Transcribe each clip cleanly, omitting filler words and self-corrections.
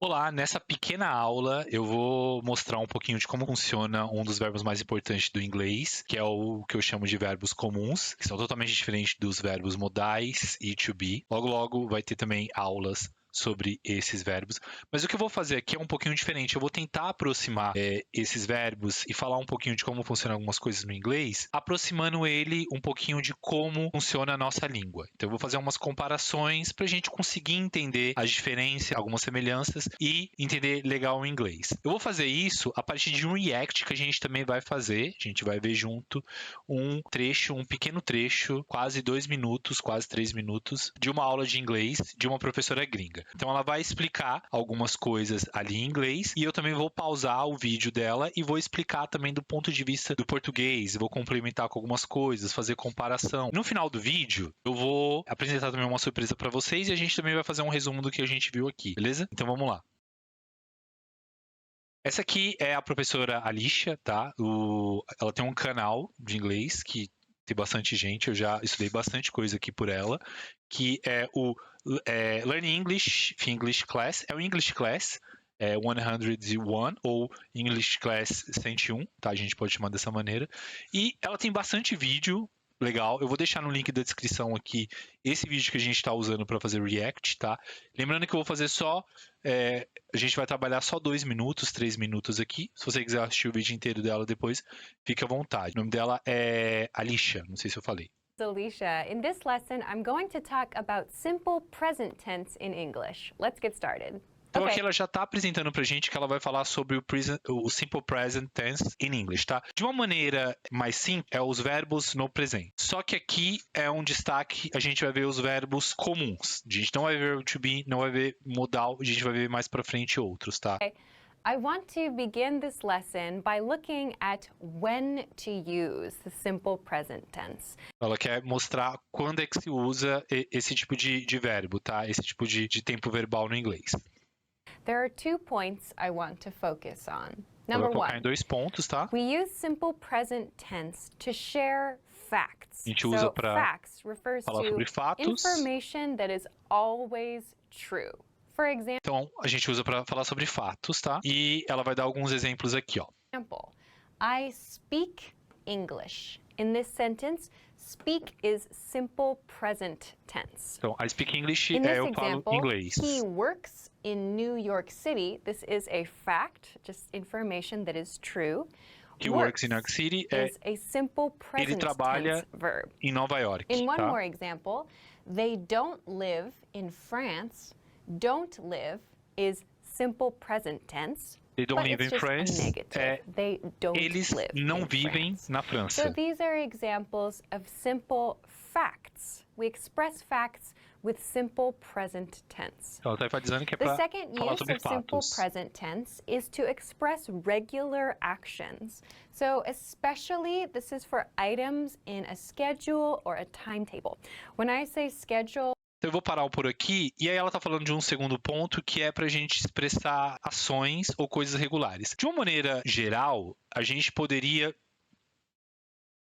Olá, nessa pequena aula eu vou mostrar um pouquinho de como funciona um dos verbos mais importantes do inglês, que é o que eu chamo de verbos comuns, que são totalmente diferentes dos verbos modais e to be. Logo, logo vai ter também aulas sobre esses verbos. Mas o que eu vou fazer aqui é um pouquinho diferente. Eu vou tentar aproximar esses verbos e falar um pouquinho de como funcionam algumas coisas no inglês, aproximando ele um pouquinho de como funciona a nossa língua. Então eu vou fazer umas comparações para a gente conseguir entender as diferenças, algumas semelhanças e entender legal o inglês. Eu vou fazer isso a partir de um react que a gente também vai fazer. A gente vai ver junto um trecho, um pequeno trecho, quase 2 minutos, quase 3 minutos, de uma aula de inglês de uma professora gringa. Então ela vai explicar algumas coisas ali em inglês e eu também vou pausar o vídeo dela e vou explicar também do ponto de vista do português, vou complementar com algumas coisas, fazer comparação. No final do vídeo, eu vou apresentar também uma surpresa para vocês e a gente também vai fazer um resumo do que a gente viu aqui, beleza? Então vamos lá. Essa aqui é a professora Alicia, tá? Ela tem um canal de inglês que tem bastante gente, eu já estudei bastante coisa aqui por ela, que é o Learn English English Class, é o English Class 101 ou English Class 101, tá? A gente pode chamar dessa maneira. E ela tem bastante vídeo legal. Eu vou deixar no link da descrição aqui esse vídeo que a gente está usando para fazer React, tá? Lembrando que eu vou fazer só a gente vai trabalhar só 2 minutos, 3 minutos aqui. Se você quiser assistir o vídeo inteiro dela depois, fique à vontade. O nome dela é Alicia, não sei se eu falei. Alicia. In this lesson, I'm going to talk about simple present tense in English. Let's get started. Então aqui ela já está apresentando pra gente que ela vai falar sobre o Simple Present Tense in English, tá? De uma maneira mais simples, é os verbos no presente. Só que aqui é um destaque, a gente vai ver os verbos comuns. A gente não vai ver o to be, não vai ver modal, a gente vai ver mais pra frente outros, tá? I want to begin this lesson by looking at when to use the simple present tense. Ela quer mostrar quando é que se usa esse tipo de verbo, tá? Esse tipo de tempo verbal no inglês. There are 2 points I want to focus on. Ela Number vai focar 1, em 2 pontos, tá? we use simple present tense to share facts. A gente usa pra facts refers falar to sobre fatos. information that is always true. For example, Então, a gente usa para falar sobre fatos, tá? E ela vai dar alguns exemplos aqui, ó. I speak English. In this sentence, speak is simple present tense. Então, I speak English In this eu falo example, inglês. he works in New York City. This is a fact, just information that is true. He works in New York City is a simple ele present trabalha tense verb. em Nova York, In one tá? more example, they don't live in France. Don't live is simple present tense. They don't but live it's in just a France. negative. They don't Eles live não in vivem France. na So França. these are examples of simple facts. We express facts with simple present tense. Ela está enfatizando que é The para second falar use sobre of simple fatos. present tense is to express regular actions. So especially this is for items in a schedule or a timetable. When I say schedule, Então, eu vou parar por aqui, e aí ela está falando de um segundo ponto, que é para a gente expressar ações ou coisas regulares. De uma maneira geral, a gente poderia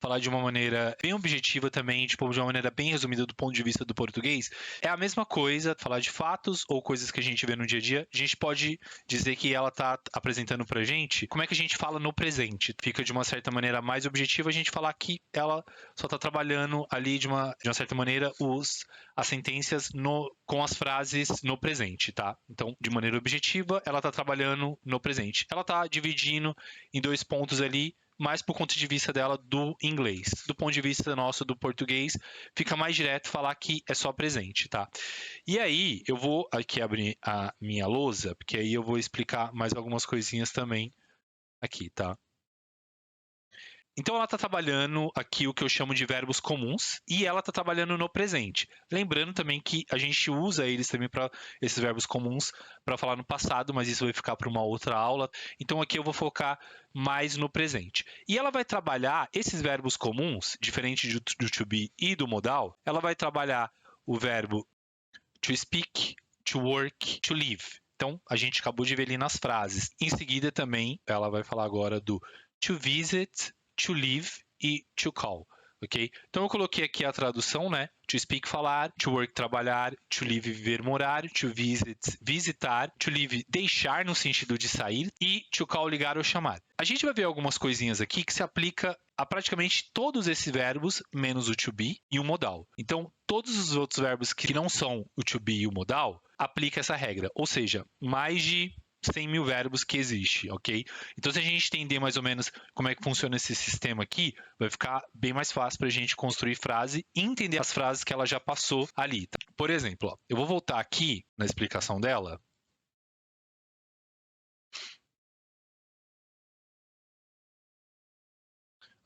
falar de uma maneira bem objetiva também, tipo, de uma maneira bem resumida do ponto de vista do português, é a mesma coisa, falar de fatos ou coisas que a gente vê no dia a dia. A gente pode dizer que ela está apresentando pra gente como é que a gente fala no presente. Fica de uma certa maneira mais objetiva a gente falar que ela só está trabalhando ali de uma certa maneira as sentenças com as frases no presente, tá? Então, de maneira objetiva, ela está trabalhando no presente. Ela está dividindo em 2 pontos ali, mais por ponto de vista dela do inglês. Do ponto de vista nosso do português, fica mais direto falar que é só presente, tá? E aí, eu vou aqui abrir a minha lousa, porque aí eu vou explicar mais algumas coisinhas também aqui, tá? Então, ela está trabalhando aqui o que eu chamo de verbos comuns e ela está trabalhando no presente. Lembrando também que a gente usa eles também para esses verbos comuns para falar no passado, mas isso vai ficar para uma outra aula. Então, aqui eu vou focar mais no presente. E ela vai trabalhar esses verbos comuns, diferente do to be e do modal, ela vai trabalhar o verbo to speak, to work, to live. Então, a gente acabou de ver ali nas frases. Em seguida, também, ela vai falar agora do to visit, to live e to call. ok? Então eu coloquei aqui a tradução, né? To speak, falar, to work, trabalhar, to live, viver, morar, to visit, visitar, to live, deixar no sentido de sair e to call, ligar ou chamar. A gente vai ver algumas coisinhas aqui que se aplica a praticamente todos esses verbos, menos o to be e o modal. Então, todos os outros verbos que não são o to be e o modal, aplica essa regra. Ou seja, mais de 100 mil verbos que existe, ok? Então, se a gente entender mais ou menos como é que funciona esse sistema aqui, vai ficar bem mais fácil para a gente construir frase e entender as frases que ela já passou ali. Tá? Por exemplo, ó, eu vou voltar aqui na explicação dela.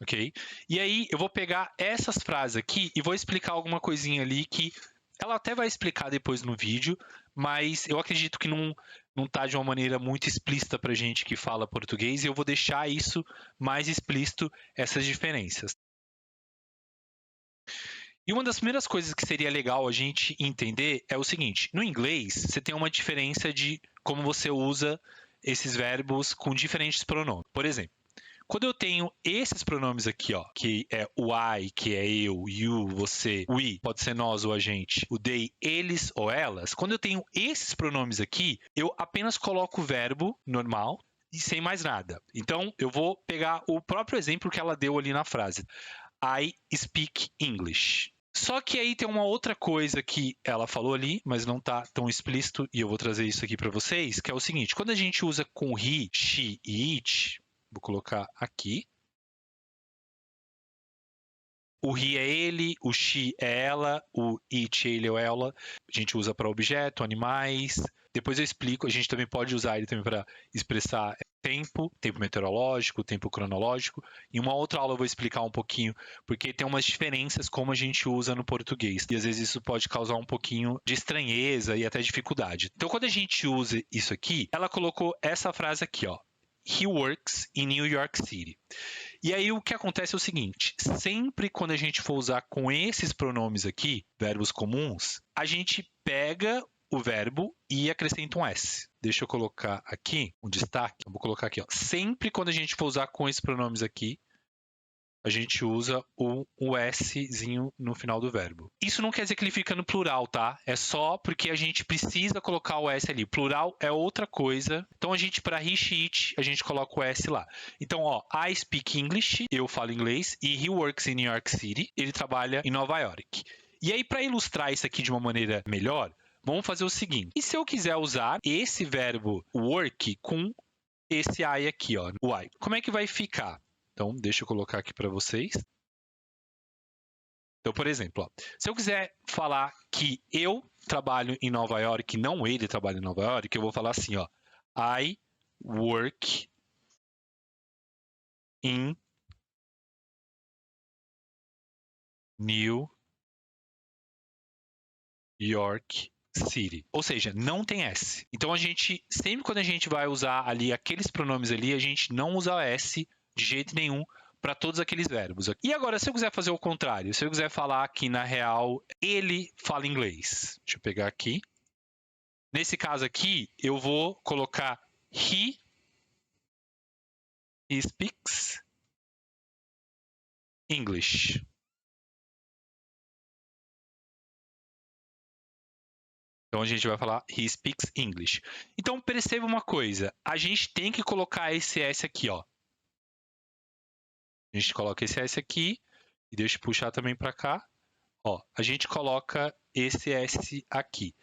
Ok? E aí, eu vou pegar essas frases aqui e vou explicar alguma coisinha ali que ela até vai explicar depois no vídeo, mas eu acredito que não tá de uma maneira muito explícita para gente que fala português, e eu vou deixar isso mais explícito, essas diferenças. E uma das primeiras coisas que seria legal a gente entender é o seguinte: no inglês, você tem uma diferença de como você usa esses verbos com diferentes pronomes. Por exemplo, quando eu tenho esses pronomes aqui, ó, que é o I, que é eu, you, você, we, pode ser nós ou a gente, o they, eles ou elas, quando eu tenho esses pronomes aqui, eu apenas coloco o verbo normal e sem mais nada. Então, eu vou pegar o próprio exemplo que ela deu ali na frase. I speak English. Só que aí tem uma outra coisa que ela falou ali, mas não tá tão explícito, e eu vou trazer isso aqui para vocês, que é o seguinte: quando a gente usa com he, she e it, vou colocar aqui. O he é ele, o she é ela, o it, ele ou ela. A gente usa para objeto, animais. Depois eu explico, a gente também pode usar ele também para expressar tempo meteorológico, tempo cronológico. Em uma outra aula eu vou explicar um pouquinho, porque tem umas diferenças como a gente usa no português. E às vezes isso pode causar um pouquinho de estranheza e até dificuldade. Então quando a gente usa isso aqui, ela colocou essa frase aqui, ó. He works in New York City. E aí o que acontece é o seguinte: sempre quando a gente for usar com esses pronomes aqui, verbos comuns, a gente pega o verbo e acrescenta um S. Deixa eu colocar aqui um destaque. Eu vou colocar aqui, ó. Sempre quando a gente for usar com esses pronomes aqui, a gente usa o Szinho no final do verbo. Isso não quer dizer que ele fica no plural, tá? É só porque a gente precisa colocar o S ali. Plural é outra coisa. Então, a gente, para he, she, it, a gente coloca o S lá. Então, ó, I speak English, eu falo inglês, e he works in New York City, ele trabalha em Nova York. E aí, para ilustrar isso aqui de uma maneira melhor, vamos fazer o seguinte: e se eu quiser usar esse verbo work com esse I aqui, ó, o I? Como é que vai ficar? Então, deixa eu colocar aqui para vocês. Então, por exemplo, ó, se eu quiser falar que eu trabalho em Nova York, não ele trabalha em Nova York, eu vou falar assim, ó. I work in New York City. Ou seja, não tem S. Então, sempre quando a gente vai usar ali aqueles pronomes ali, a gente não usa S de jeito nenhum para todos aqueles verbos. E agora, se eu quiser fazer o contrário, se eu quiser falar que, na real, ele fala inglês. Deixa eu pegar aqui. Nesse caso aqui, eu vou colocar he speaks English. Então, a gente vai falar he speaks English. Então, perceba uma coisa. A gente tem que colocar esse S aqui, ó. A gente coloca esse S aqui. E deixa eu puxar também para cá. Ó, a gente coloca esse S aqui.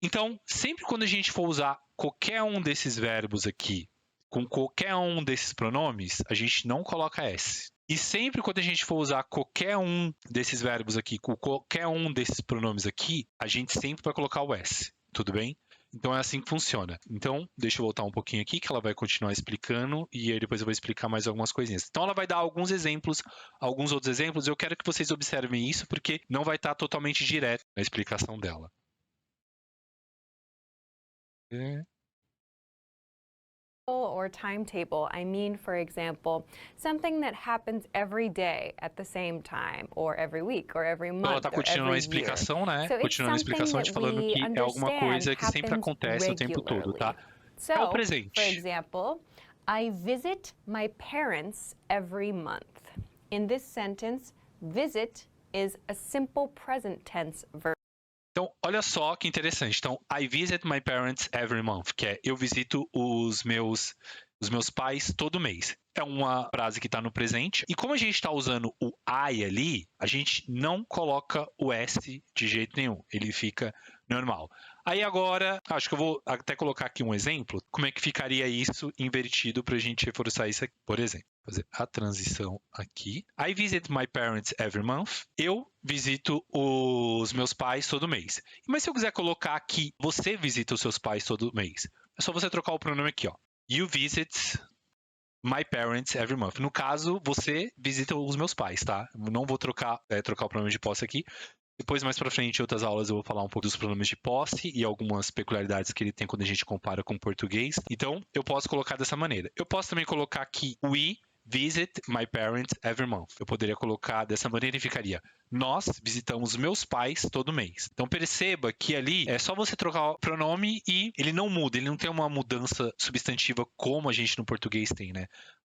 Então, sempre quando a gente for usar qualquer um desses verbos aqui, com qualquer um desses pronomes, a gente não coloca S. E sempre quando a gente for usar qualquer um desses verbos aqui, com qualquer um desses pronomes aqui, a gente sempre vai colocar o S. Tudo bem? Então é assim que funciona. Então, deixa eu voltar um pouquinho aqui, que ela vai continuar explicando, e aí depois eu vou explicar mais algumas coisinhas. Então ela vai dar alguns exemplos, alguns outros exemplos, eu quero que vocês observem isso, porque não vai estar totalmente direto na explicação dela. Or timetable, I mean, for example, something that happens every day at the same time, or every week, or every month, Ela está continuando a explicação, né? Continuando a explicação, te falando que é alguma coisa que sempre acontece o tempo todo, tá? So, É o presente. For example, I visit my parents every month. In this sentence, Visit is a simple present tense verb. Então, olha só que interessante. Então, I visit my parents every month, que é eu visito os meus pais todo mês. É uma frase que está no presente. E como a gente está usando o I ali, a gente não coloca o S de jeito nenhum. Ele fica normal. Aí agora, acho que eu vou até colocar aqui um exemplo. Como é que ficaria isso invertido para a gente reforçar isso aqui? Por exemplo, fazer a transição aqui. I visit my parents every month. Eu visito os meus pais todo mês. Mas se eu quiser colocar aqui, você visita os seus pais todo mês. É só você trocar o pronome aqui, ó. You visit my parents every month. No caso, você visita os meus pais, tá? Eu não vou trocar o pronome de posse aqui. Depois, mais pra frente, em outras aulas, eu vou falar um pouco dos pronomes de posse e algumas peculiaridades que ele tem quando a gente compara com o português. Então, eu posso colocar dessa maneira. Eu posso também colocar aqui we visit my parents every month. Eu poderia colocar dessa maneira e ficaria nós visitamos meus pais todo mês. Então perceba que ali é só você trocar o pronome e ele não muda, ele não tem uma mudança substantiva como a gente no português tem, né?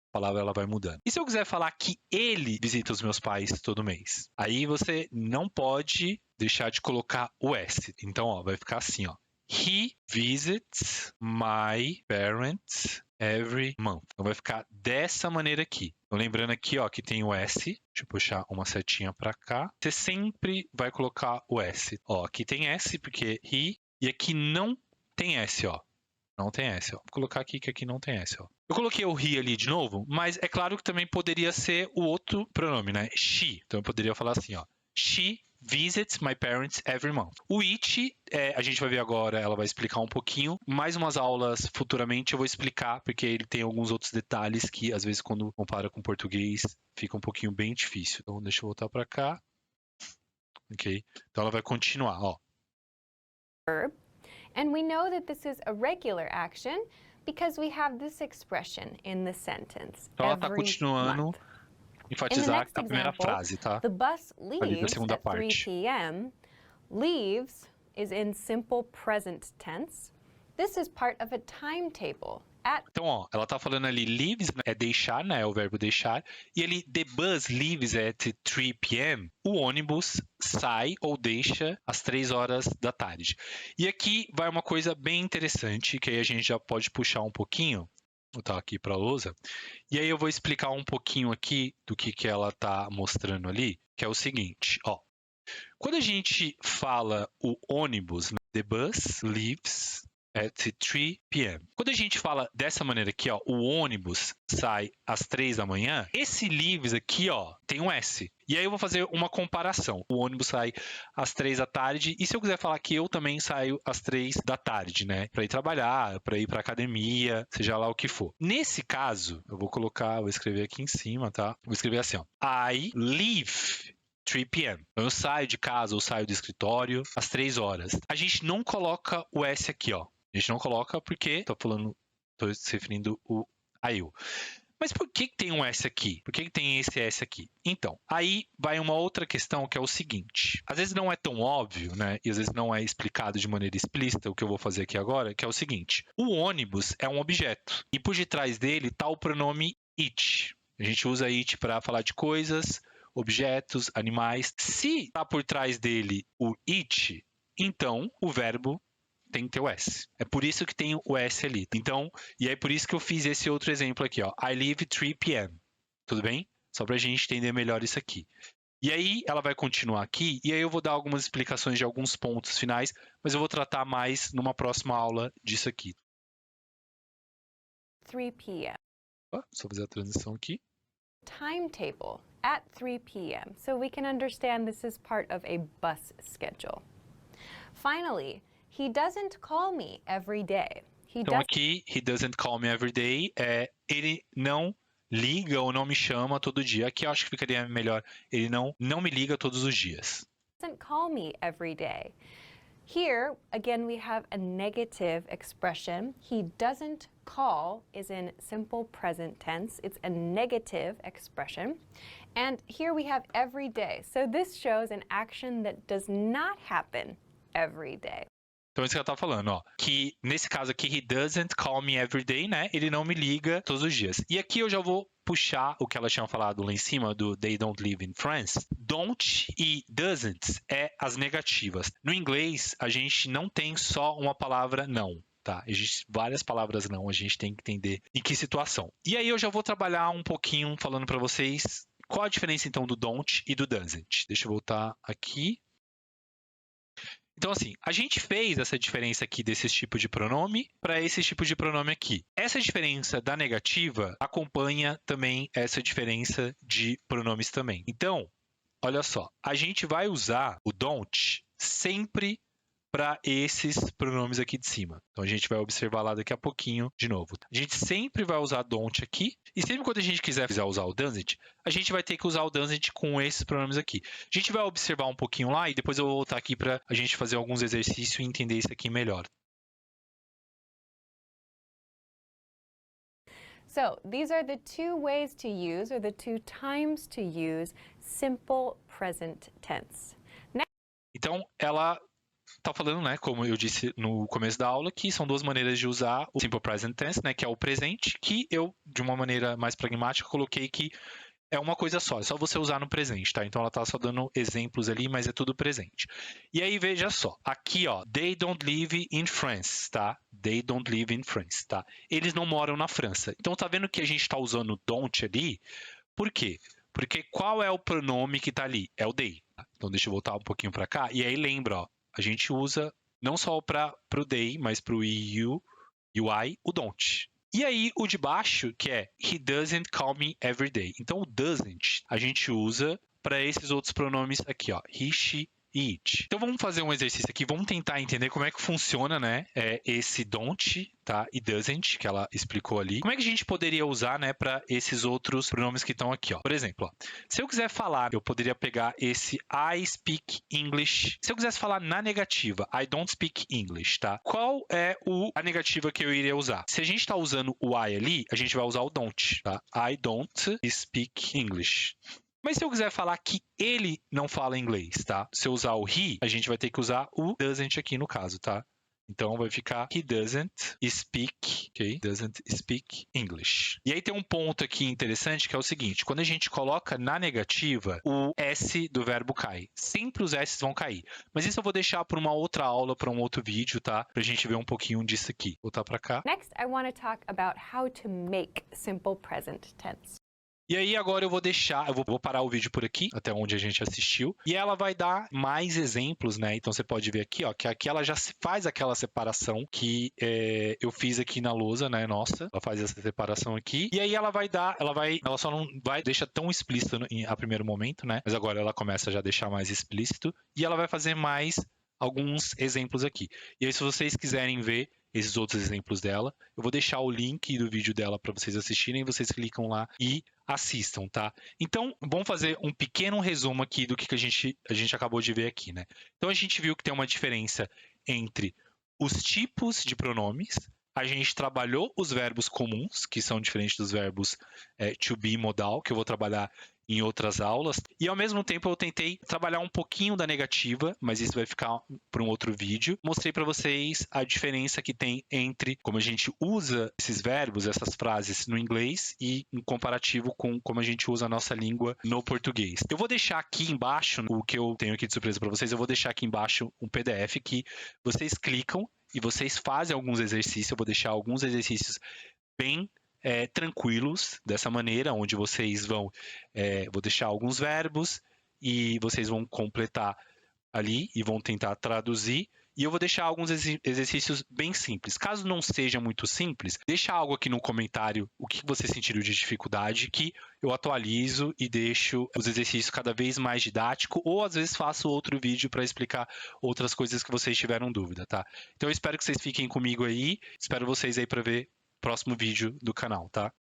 A palavra ela vai mudando. E se eu quiser falar que ele visita os meus pais todo mês? Aí você não pode deixar de colocar o S. Então, ó, vai ficar assim, ó. He visits my parents every month. Então vai ficar dessa maneira aqui. Então, lembrando aqui, ó, que tem o S. Deixa eu puxar uma setinha para cá. Você sempre vai colocar o S. Ó, aqui tem S porque he e aqui não tem S, ó. Não tem S, ó. Vou colocar aqui que aqui não tem S, ó. Eu coloquei o he ali de novo, mas é claro que também poderia ser o outro pronome, né? She. Então eu poderia falar assim, ó. She visits my parents every month. O it, a gente vai ver agora, ela vai explicar um pouquinho. Mais umas aulas futuramente eu vou explicar, porque ele tem alguns outros detalhes que, às vezes, quando compara com português, fica um pouquinho bem difícil. Então, deixa eu voltar para cá. Ok. Então, ela vai continuar, ó. Verb. And we know that this is a regular action because we have this expression in the sentence. Então, ela está continuando enfatizar a primeira frase, tá? The bus Ali da leaves segunda at 3 parte. p.m. Leaves is in simple present tense. This is part of a timetable. Então, ó, ela tá falando ali leaves, né, é deixar, né, é o verbo deixar. E ele, the bus leaves at 3 p.m. O ônibus sai ou deixa às 3 horas da tarde. E aqui vai uma coisa bem interessante, que aí a gente já pode puxar um pouquinho. Vou botar aqui para a lousa. E aí eu vou explicar um pouquinho aqui do que ela tá mostrando ali, que é o seguinte, ó. Quando a gente fala o ônibus, né, the bus leaves at 3 p.m. Quando a gente fala dessa maneira aqui, ó, o ônibus sai às 3 da manhã, esse leaves aqui, ó, tem um S. E aí eu vou fazer uma comparação. O ônibus sai às 3 da tarde, e se eu quiser falar que eu também saio às 3 da tarde, né? Para ir trabalhar, para ir para academia, seja lá o que for. Nesse caso, eu vou escrever aqui em cima, tá? Vou escrever assim, ó. I leave 3 p.m. Eu saio de casa ou saio do escritório às 3 horas. A gente não coloca o S aqui, ó. A gente não coloca porque tô se referindo a eu. Mas por que tem um S aqui? Por que tem esse S aqui? Então, aí vai uma outra questão que é o seguinte. Às vezes não é tão óbvio, né? E às vezes não é explicado de maneira explícita o que eu vou fazer aqui agora, que é o seguinte. O ônibus é um objeto. E por detrás dele está o pronome it. A gente usa it para falar de coisas, objetos, animais. Se está por trás dele o it, então o verbo tem que ter o S. É por isso que tem o S ali. Então, e é por isso que eu fiz esse outro exemplo aqui, ó. I leave 3 p.m. Tudo bem? Só pra gente entender melhor isso aqui. E aí, ela vai continuar aqui, e aí eu vou dar algumas explicações de alguns pontos finais, mas eu vou tratar mais numa próxima aula disso aqui. 3 p.m. Só fazer a transição aqui. Timetable at 3 p.m. So we can understand this is part of a bus schedule. Finally, he doesn't call me every day. Então aqui, he doesn't call me every day, ele não liga ou não me chama todo dia. Aqui eu acho que ficaria melhor, ele não me liga todos os dias. Doesn't call me every day. Here, again, we have a negative expression. He doesn't call is in simple present tense. It's a negative expression. And here we have every day. So this shows an action that does not happen every day. Então, isso que ela tá falando, ó. Que, nesse caso aqui, he doesn't call me every day, né? Ele não me liga todos os dias. E aqui eu já vou puxar o que ela tinha falado lá em cima do they don't live in France. Don't e doesn't é as negativas. No inglês, a gente não tem só uma palavra não. Tá, existem várias palavras não, a gente tem que entender em que situação. E aí eu já vou trabalhar um pouquinho falando para vocês qual a diferença então do don't e do doesn't. Deixa eu voltar aqui. Então, assim, a gente fez essa diferença aqui desses tipos de pronome para esse tipo de pronome aqui. Essa diferença da negativa acompanha também essa diferença de pronomes também. Então, olha só, a gente vai usar o don't sempre para esses pronomes aqui de cima. Então, a gente vai observar lá daqui a pouquinho de novo. A gente sempre vai usar don't aqui, e sempre quando a gente quiser usar o doesn't, a gente vai ter que usar o doesn't com esses pronomes aqui. A gente vai observar um pouquinho lá, e depois eu vou voltar aqui para a gente fazer alguns exercícios e entender isso aqui melhor. So these are the two ways to use, or the two times to use, simple present tense. Então, ela está falando, né, como eu disse no começo da aula, que são duas maneiras de usar o simple present tense, né, que é o presente, que eu, de uma maneira mais pragmática, coloquei que é uma coisa só, é só você usar no presente, tá? Então ela tá só dando exemplos ali, mas é tudo presente. E aí, veja só, aqui, ó, they don't live in France, tá? They don't live in France, tá? Eles não moram na França. Então tá vendo que a gente tá usando don't ali? Por quê? Porque qual é o pronome que tá ali? É o they. Tá? Então deixa eu voltar um pouquinho para cá. E aí lembra, ó, a gente usa não só para o they, mas para o you, UI, o don't. E aí, o de baixo, que é he doesn't call me every day. Então, o doesn't a gente usa para esses outros pronomes aqui, ó. He, she e it. Então, vamos fazer um exercício aqui. Vamos tentar entender como é que funciona, né? Esse don't, tá? E doesn't, que ela explicou ali. Como é que a gente poderia usar, né? Para esses outros pronomes que estão aqui, ó. Por exemplo, ó, se eu quiser falar, eu poderia pegar esse I speak English. Se eu quisesse falar na negativa, I don't speak English, tá? Qual é a negativa que eu iria usar? Se a gente está usando o I ali, a gente vai usar o don't, tá? I don't speak English. Mas se eu quiser falar que ele não fala inglês, tá? Se eu usar o he, a gente vai ter que usar o doesn't aqui no caso, tá? Então vai ficar he doesn't speak, ok? Doesn't speak English. E aí tem um ponto aqui interessante que é o seguinte, quando a gente coloca na negativa, o S do verbo cai. Sempre os S vão cair. Mas isso eu vou deixar para uma outra aula, para um outro vídeo, tá? Pra gente ver um pouquinho disso aqui. Vou voltar para cá. Next, I want to talk about how to make simple present tense. E aí agora eu vou parar o vídeo por aqui, até onde a gente assistiu, e ela vai dar mais exemplos, né? Então você pode ver aqui, ó, que aqui ela já faz aquela separação que eu fiz aqui na lousa, né? Nossa, ela faz essa separação aqui, e aí ela só não vai deixar tão explícito a primeiro momento, né? Mas agora ela começa já a deixar mais explícito, e ela vai fazer mais alguns exemplos aqui. E aí se vocês quiserem ver esses outros exemplos dela, eu vou deixar o link do vídeo dela para vocês assistirem, vocês clicam lá e assistam, tá? Então, vamos fazer um pequeno resumo aqui do que a gente acabou de ver aqui, né? Então, a gente viu que tem uma diferença entre os tipos de pronomes, a gente trabalhou os verbos comuns, que são diferentes dos verbos to be modal, que eu vou trabalhar em outras aulas, e ao mesmo tempo eu tentei trabalhar um pouquinho da negativa, mas isso vai ficar para um outro vídeo. Mostrei para vocês a diferença que tem entre como a gente usa esses verbos, essas frases no inglês e em comparativo com como a gente usa a nossa língua no português. Eu vou deixar aqui embaixo, o que eu tenho aqui de surpresa para vocês, eu vou deixar aqui embaixo um PDF que vocês clicam e vocês fazem alguns exercícios, eu vou deixar alguns exercícios bem tranquilos, dessa maneira, onde vocês vou deixar alguns verbos e vocês vão completar ali e vão tentar traduzir. E eu vou deixar alguns exercícios bem simples. Caso não seja muito simples, deixa algo aqui no comentário o que você sentiu de dificuldade, que eu atualizo e deixo os exercícios cada vez mais didático, ou às vezes faço outro vídeo para explicar outras coisas que vocês tiveram dúvida, tá? Então eu espero que vocês fiquem comigo aí, espero vocês aí para ver o próximo vídeo do canal, tá?